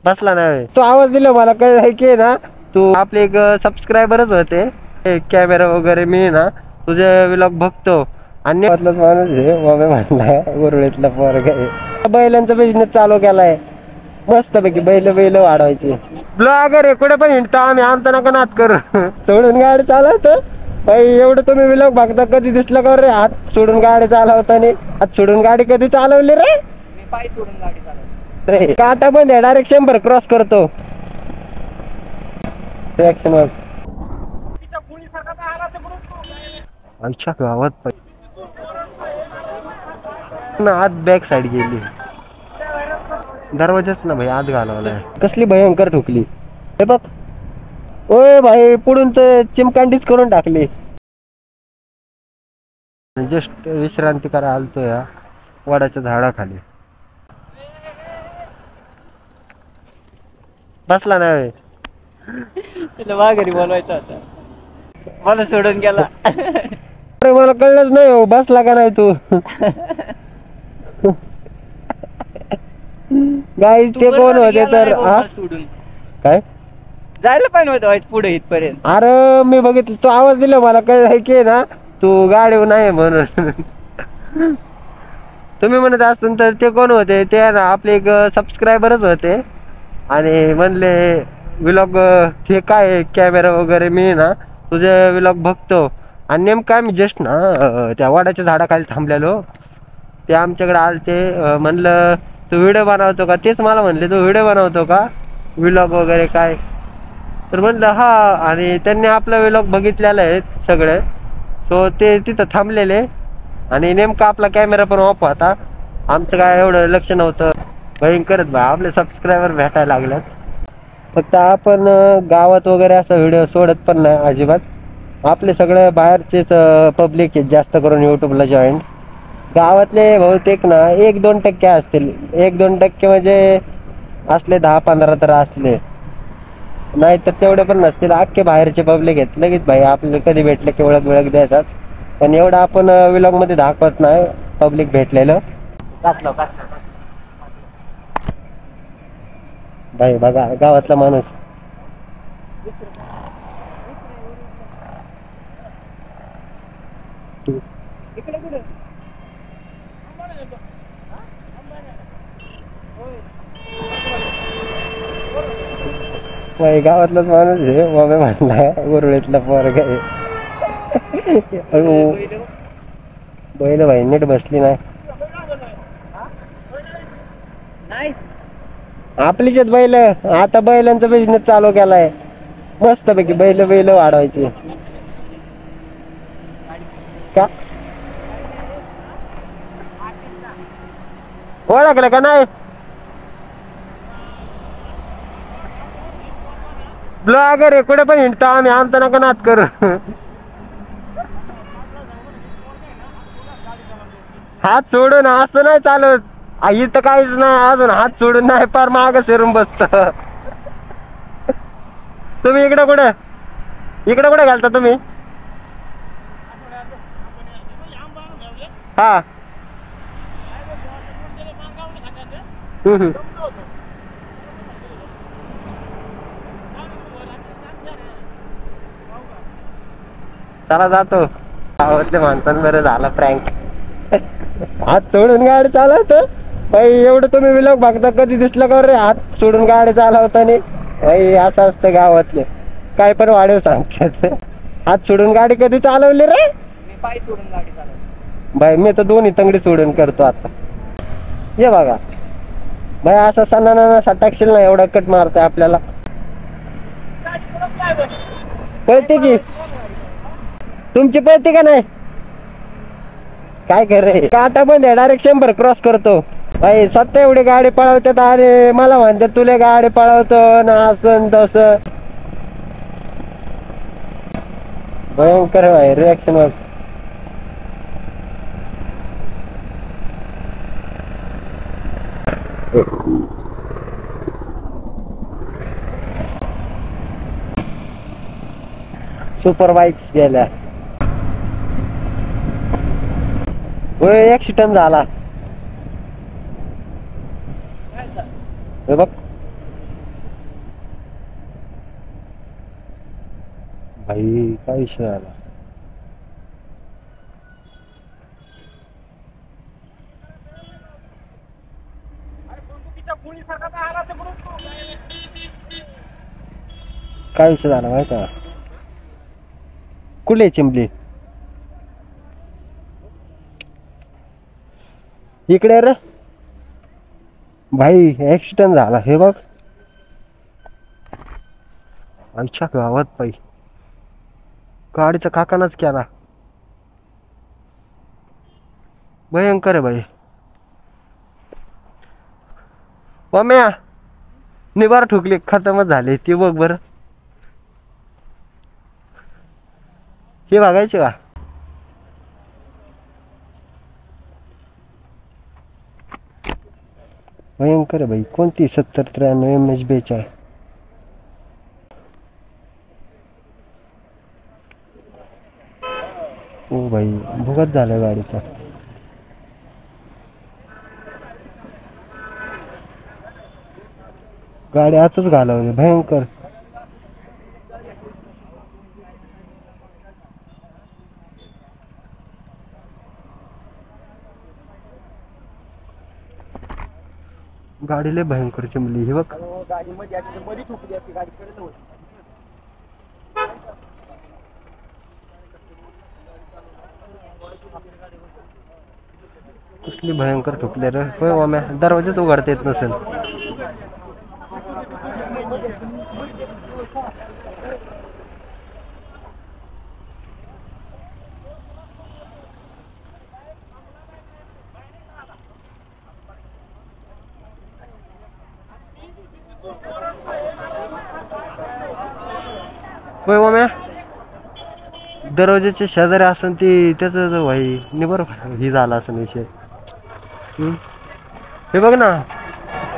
बसला नाही तू आवाज दिला मला कळलं की ना तू आपले एक सबस्क्रायबरच होते. कॅमेरा वगैरे मी ना तुझे व्लॉग बघतो आणि माणूस आहे बाबा म्हणला उरळीतला पोरगा आहे. बैलांचा बिझनेस चालू केलाय मस्त पैकी बैल वाढवायची ब्लॉगर आहे कुठे पण हिंडतो आम्ही आमचा नका नाद करू. सोडून गाडी चालवतो भाई एवढं तुम्ही व्लॉग बघता कधी दिसलं का रे हात सोडून गाडी चालवताना हात सोडून गाडी कधी चालवली रे. मी पाय सोडून गाडी चालवतो रे काटा बंद आहे डायरेक्ट 100 क्रॉस करतो. रिॲक्शन वर अच्छा गावात आत बॅक साईड गेली दरवाजाच ना भाई आत घालवलाय कसली भयंकर ठोकली हे बघ. ओय भाई पुढून तर चिमकांडीच करून टाकली. जस्ट विश्रांती करा आलतो या वडाच्या झाडाखाली बसला नाही त्याला माघारी बोलवायचं होतं मला सोडून गेला. अरे मला कळलंच नाही हो बसला का नाही तू. गाईज ते कोण होते तर सोडून काय जायला पाहिजे होतं पुढे इथपर्यंत. अरे मी बघितलं तू आवाज दिला मला कळलं की ना तू गाडी नाही म्हणून. तुम्ही म्हणत असाल तर ते कोण होते ते ना आपले एक सबस्क्रायबरच होते आणि म्हणले व्लॉग ते काय कॅमेरा वगैरे मी ना तुझे व्लॉग बघतो आणि नेमकं आम्ही जस्ट ना त्या वडाच्या झाडाखाली थांबलेलो ते आमच्याकडे आलते म्हणलं तू व्हिडिओ बनवतो का तेच मला म्हणले तू व्हिडिओ बनवतो का व्लॉग वगैरे काय तर म्हणलं हा आणि त्यांनी आपला व्लॉग बघितलेला आहे सगळे सो ते तिथं थांबलेले आणि नेमका आपला कॅमेरा पण ऑफ होता आमचं काय एवढं लक्ष नव्हतं भयंकरच बा आपले सबस्क्रायबर भेटायला लागल्यात. फक्त आपण गावात वगैरे असं व्हिडिओ सोडत पण नाही अजिबात आपले सगळे बाहेरचेच पब्लिक आहेत जास्त करून यूट्यूबला जॉईंट. गावातले बहुतेक ना 1-2% असतील 1-2% म्हणजे असले 10-15 तर असले नाही तर तेवढे पण नसतील. अख्खे बाहेरचे पब्लिक आहेत लगेच भाई आपल्याला कधी भेटले की ओळख देतात पण एवढं आपण व्लॉग मध्ये दाखवत नाही पब्लिक भेटलेलं. भाई बघा गावातला माणूस भाई गावातलाच माणूस आहे बाबा म्हणला उरळीतला पोरगा आहे. बैल भाई नीट बसली नाही आपलीच आहेत बैल. आता बैलांचा बिझनेस चालू केलाय मस्त पैकी बैल वाढवायची का ओळखलं का नाही ब्लॉगर आहे कुठे पण हिंडतो आम्ही आमचा नका नाद करू. हात सोडून असं नाही चालत इथं काहीच नाही अजून हात सोडून नाही फार मागं शिरून बसत. तुम्ही इकडे कुठे घालता तुम्ही हा चला जातो गावातल्या माणसांबरोबर झाला प्रँक. हात सोडून गाडी चालवतो भाई एवढं तुम्ही व्लॉग बघता कधी दिसलं का रे हात सोडून गाडी चालवताना भाई असं असतं गावातले काय पण वाढव सांगतात. हात सोडून गाडी कधी चालवली रे. मी पाय सोडून गाडी चालवतो भाई मी तर दोन्ही तंगडी सोडून करतो आता. ये बघा भाई असं सणाना सटाकशील ना एवढा कट मारतोय आपल्याला कळते की तुमची पळते का नाही काय करे काटा बंद आहे डायरेक्ट 100 क्रॉस करतो भाई स्वतः एवढी गाडी पळवतात आणि मला म्हणतात तुला गाडी पळवतो ना असं तसं भयंकर भाई रिॲक्शन वर सुपर बाईक्स गेल्या ऍक्सिडेंट झाला हे बघ काय विषय झाला. काय विषय झाला माहिती का. कुठे चिंबली इकडे रे भाई. ऍक्सिडेंट झाला हे बघ. आमच्या गावात बाई गाडीचा काकानाच केला. भयंकर आहे बाई. मम्या निबार ठोकली खतमच झाले ती बघ बर. हे बघायचे का. भयंकर आहे बाई. कोणती 7093 MH आहे. ओ भाई भुगत झालं गाडीचा. गाडी आतच घालवली भयंकर. गाडी लय भयंकर चिमली ही बघ. गाडी मध्ये मध्ये ठोकली असती गाडी कडे होती. कसली भयंकर ठोकले रे. होय माम्या दरवाजाच उघडता येत नसेल. होय माम्या दरवाजाच्या शेजारी असन ती त्याच भाई निबर ही झाला असन विषय. हे बघ ना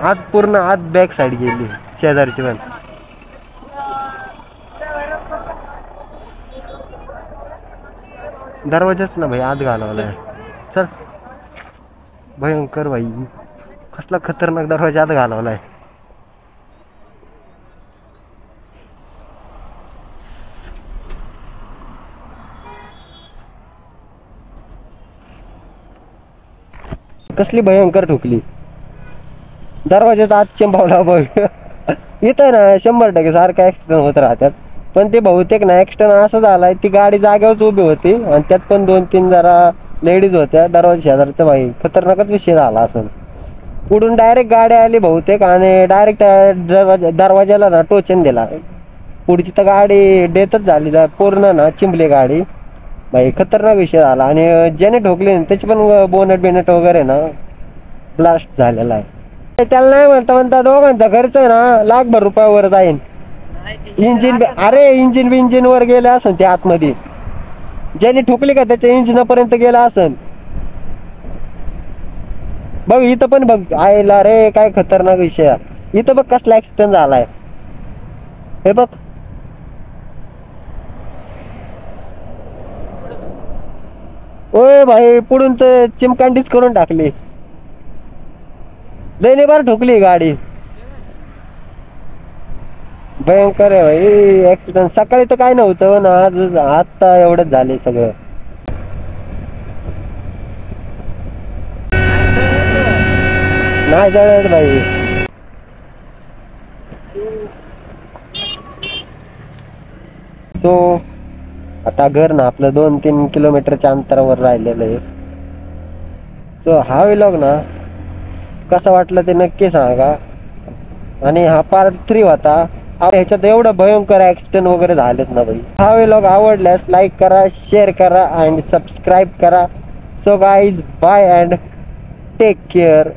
आत पूर्ण आत बॅक साईड गेली शेजारची पण. दरवाजाच ना भाई आत घालवलाय. चल भयंकर भाई कसला खतरनाक दरवाजा आत घालवलाय. कसली भयंकर ठोकली. दरवाजात आत चिंबावला बघ. इथं ना 100% सारखा ऍक्सिडेंट होत राहतात. पण ते बहुतेक ना ऍक्सिडेंट असं झालाय ती गाडी जागेवरच उभी होती आणि त्यात पण 2-3 जरा लेडीज होत्या दरवाजा शेजारच्या. भाई खतरनाकच विषय झाला असं. पुढून डायरेक्ट गाडी आली बहुतेक आणि डायरेक्ट दरवाजाला ना टोचन दिला. पुढची तर गाडी डेथच झाली पूर्ण ना चिंबली गाडी. भाई खतरनाक विषय झाला. आणि ज्याने ठोकले त्याची पण बोनट बिनट वगैरे ना ब्लास्ट झालेला आहे. त्याला नाही म्हणता दोघांचा खर्च आहे ना लाखभर रुपयावर जाईल. इंजिन अरे इंजिन वर गेले असन ते आतमध्ये. ज्याने ठोकली का त्याच्या इंजिनापर्यंत गेला असन. बघ इथं पण बघ आयला रे काय खतरनाक विषय. इथं बघ कसला ऍक्सिडेंट झालाय हे बघ. ओय भाई पुढून तर चिमकांडीच करून टाकली. लय बार ठोकली गाडी. भयंकर आहे भाई ऍक्सिडेंट. सकाळी तर काय नव्हतं ना आज आता एवढंच झाले सगळं. नाही जळत भाई. सो आता घर ना आपलं 2-3 किलोमीटरच्या अंतरावर राहिलेलं आहे. सो हा व्लॉग ना कसा वाटला ते नक्की सांगा. आणि हा पार्ट 3 होता. ह्याच्यात एवढं भयंकर ऍक्सिडेंट वगैरे झालेत ना भाई. हा व्लॉग आवडल्यास लाईक करा, शेअर करा आणि सबस्क्राईब करा. So guys bye and take care.